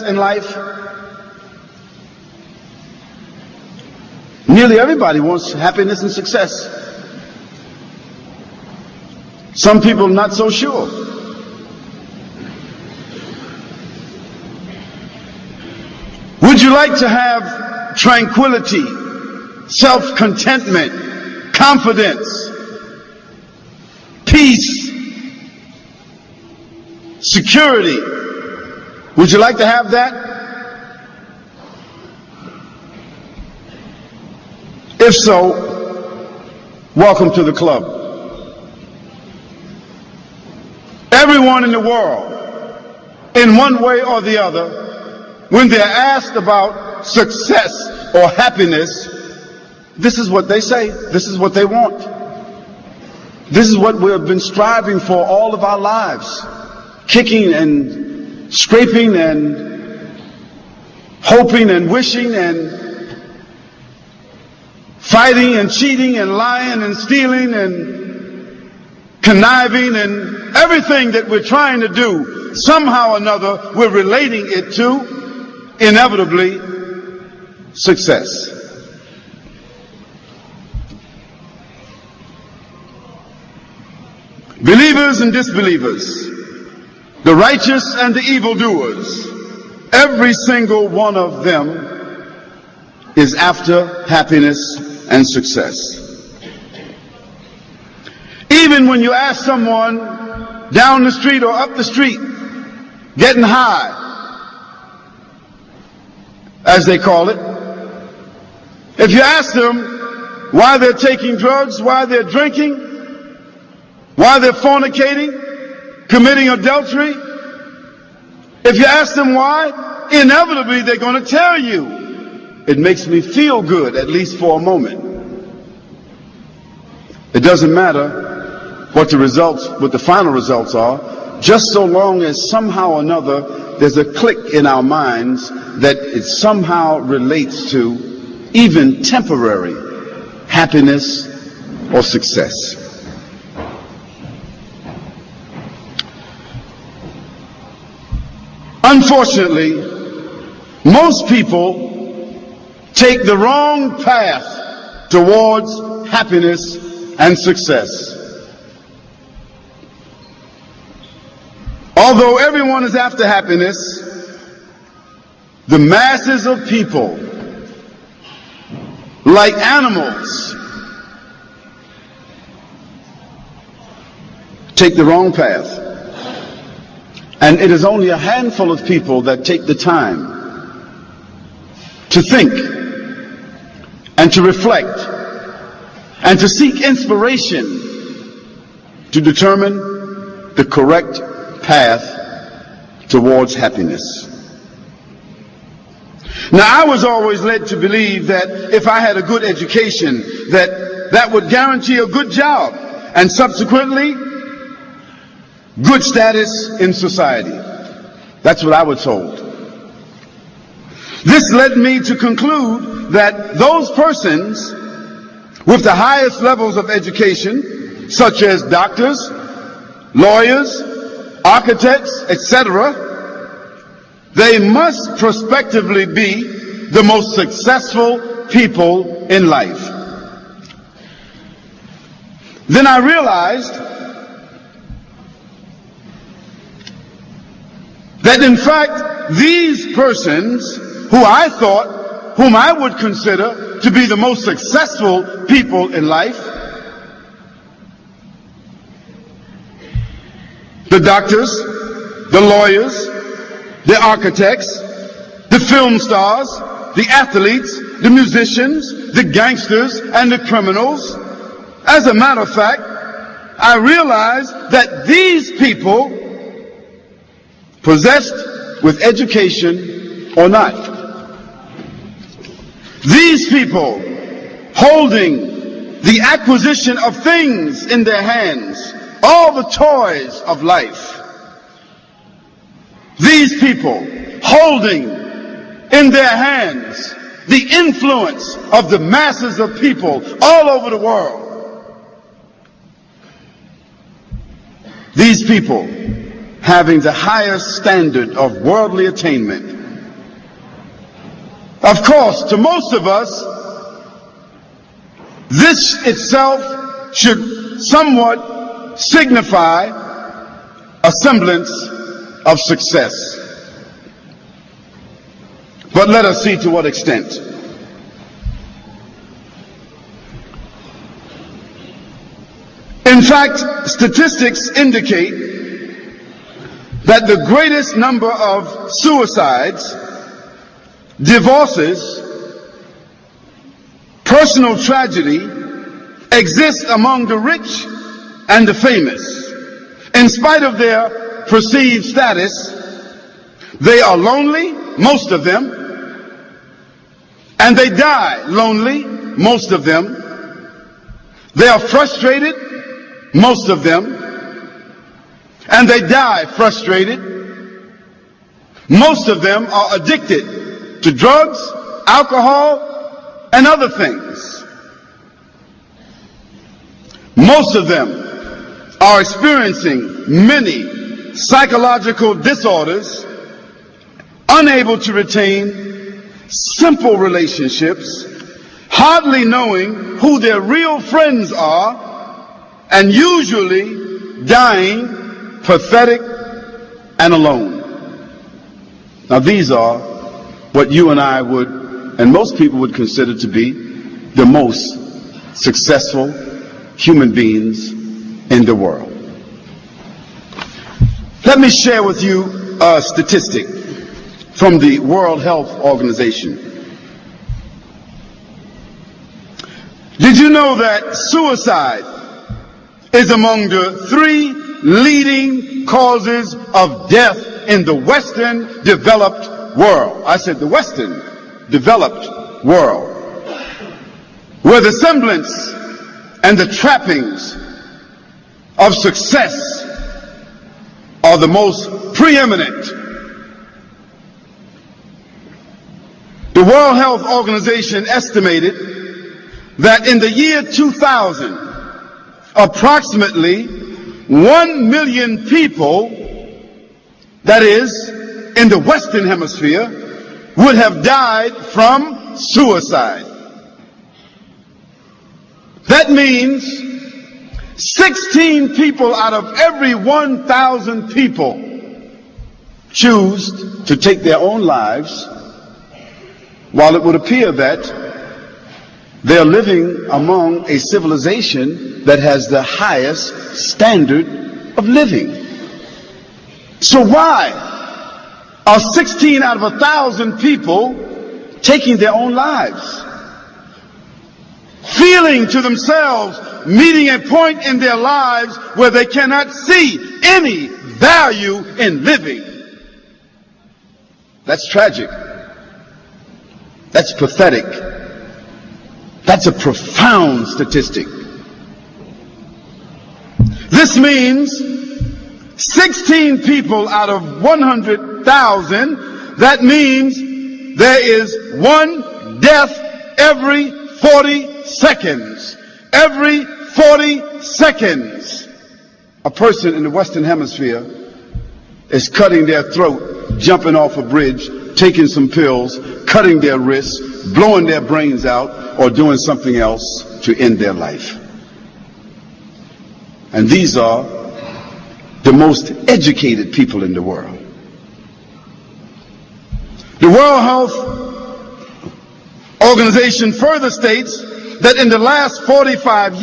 in life? Nearly everybody wants happiness and success. Some people not so sure. Would you like to have tranquility, self-contentment, confidence, peace, security? Would you like to have that? If so, welcome to the club. Everyone in the world, in one way or the other, when they're asked about success or happiness, this is what they say. This is what they want. This is what we have been striving for all of our lives. Kicking and scraping and hoping and wishing and fighting and cheating and lying and stealing and conniving and everything that we're trying to do, somehow or another, we're relating it to, inevitably, success. Believers and disbelievers, the righteous and the evildoers, every single one of them is after happiness and success. Even when you ask someone down the street or up the street, getting high, as they call it, if you ask them why they're taking drugs, why they're drinking, why they're fornicating, committing adultery, if you ask them why, inevitably they're going to tell you, it makes me feel good, at least for a moment. It doesn't matter what the final results are, just so long as somehow or another there's a click in our minds that it somehow relates to even temporary happiness or success. Unfortunately, most people take the wrong path towards happiness and success. Although everyone is after happiness, the masses of people, like animals, take the wrong path. And it is only a handful of people that take the time to think and to reflect and to seek inspiration to determine the correct path towards happiness. Now, I was always led to believe that if I had a good education, that would guarantee a good job and subsequently good status in society. That's what I was told. This led me to conclude that those persons with the highest levels of education, such as doctors, lawyers, architects, etc., they must prospectively be the most successful people in life. Then I realized that in fact these persons whom I would consider to be the most successful people in life, the doctors, the lawyers, the architects, the film stars, the athletes, the musicians, the gangsters, and the criminals. As a matter of fact, I realized that these people, possessed with education or not, these people holding the acquisition of things in their hands, all the toys of life, these people holding in their hands the influence of the masses of people all over the world, these people having the highest standard of worldly attainment, Of course, to most of us, this itself should somewhat signify a semblance of success. But let us see to what extent. In fact, statistics indicate that the greatest number of suicides, divorces, personal tragedy exists among the rich and the famous. In spite of their perceived status, they are lonely, most of them, and they die lonely, most of them. They are frustrated, most of them, and they die frustrated. Most of them are addicted to drugs, alcohol, and other things. Most of them are experiencing many psychological disorders, unable to retain simple relationships, hardly knowing who their real friends are, and usually dying pathetic and alone. Now these are what you and I would, and most people would consider to be the most successful human beings in the world. Let me share with you a statistic from the World Health Organization. Did you know that suicide is among the 3 leading causes of death in the Western developed world? I said the Western developed world, where the semblance and the trappings of success are the most preeminent. The World Health Organization estimated that in the year 2000, approximately 1 million people, that is, in the Western Hemisphere, would have died from suicide. That means 16 people out of every 1,000 people choose to take their own lives, while it would appear that they're living among a civilization that has the highest standard of living. So why are 16 out of 1,000 people taking their own lives? Feeling to themselves, meeting a point in their lives where they cannot see any value in living. That's tragic. That's pathetic. That's a profound statistic. This means 16 people out of 100,000. That means there is 1 death every 40 seconds. Every 40 seconds, a person in the Western Hemisphere is cutting their throat, jumping off a bridge, taking some pills, cutting their wrists, blowing their brains out, or doing something else to end their life. And these are the most educated people in the world. The World Health Organization further states that in the last 45 years,